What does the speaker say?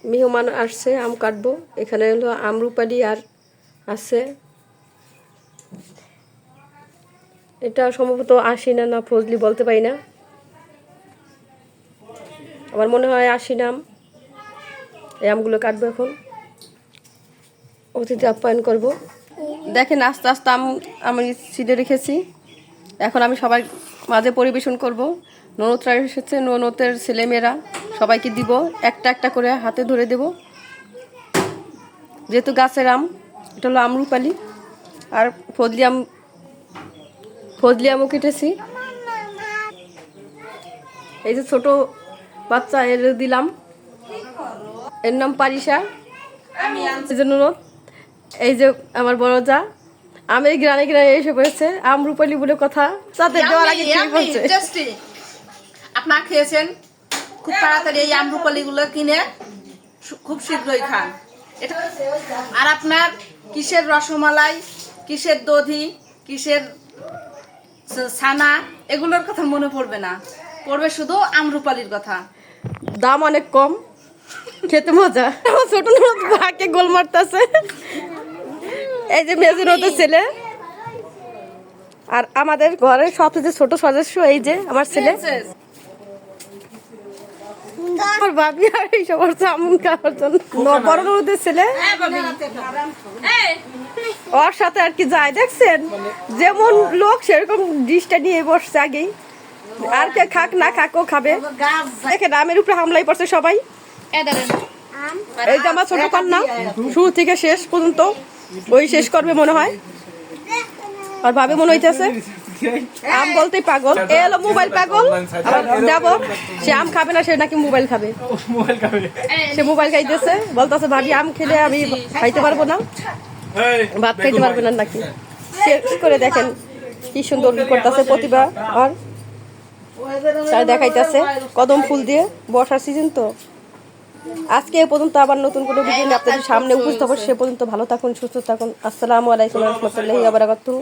মেহমান আসছে, আম কাটবো। এখানে হলো আমরুপালি আর আছে, এটা সম্ভবত আশিনা না ফজলি বলতে পারি না, আমার মনে হয় আশিনা আম। এই আমগুলো কাটবো এখন, অতিথি আপ্যায়ন করব। দেখেন আস্তে আস্তে আমি ছিঁড়ে রেখেছি, এখন আমি সবাই মাঝে পরিবেশন করব। ননদরা এসেছে, ননদের ছেলেমেয়েরা সবাইকে দিব, একটা একটা করে হাতে ধরে দেব। যেহেতু গাছের আম, এটা হলো আমরুপালি আর ফজলি আমও কেটেছি। এই যে ছোট বাচ্চা, এর দিলাম, এর নাম পারিসা। ননদ, এই যে আমার বড় যা, আমের গ্রানে গ্রানে এসে পড়েছে। আমরুপালি বলে কথা, সাথে দেওয়ার আগে ঠিক বলছে। আপনারা খেয়েছেন, খুব তাড়াতাড়ি এই আমরুপালি গুলো কিনে খুব শীঘ্রই খান। এটা আর আপনার কিসের রসমালাই, কিসের দধি, কিসের ছানা, এগুলোর কথা মনে পড়বে না, পড়বে শুধু আমরুপালির কথা। দাম অনেক কম, খেতে মজা। আমার ছোট ননদ ভাকে গোল মারতেছে। এই যে মেজু ননদের ছেলে, আর আমাদের ঘরের সবচেয়ে ছোট সদস্য এই যে আমার ছেলে। আমার ভাবি আর এই সব আমন খাওয়ার জন্য বড় ননদের ছেলে, ওর সাথে আর কি যায়। দেখছেন যেমন লোক সেরকম ডিশটা নিয়ে বসছে আগেই, আর কে খাক না খাক ও খাবে। দেখেন আমের উপরে হামলাই পড়ছে সবাই। এই যে আমার ছোট কন্যা শুরু থেকে শেষ পর্যন্ত ওই শেষ করবে মনে হয়, আর ভাবে মনে হইতেছে আম বলতেই পাগল। এ হলো মোবাইল পাগল। আবার দেবর, সে আম খাবে না, সে নাকি মোবাইল খাবে। সে মোবাইল খাইতেছে, বলতেছে ভাবি আম খেলে আমি খাইতে পারবো না, ভাত খাইতে পারবে না নাকি। শেষ করে দেখেন কি সুন্দর করতেছে প্রতিভা, আর দেখাইতেছে কদম ফুল দিয়ে। বর্ষার সিজন তো। আজকে এ পর্যন্ত, আবার নতুন কোনো ভিডিও নিয়ে আপনাদের সামনে উপস্থিত হবো। সে পর্যন্ত ভালো থাকুন, সুস্থ থাকুন। আসসালামু আলাইকুম ওয়া রাহমাতুল্লাহি ওয়া বারাকাতুহু।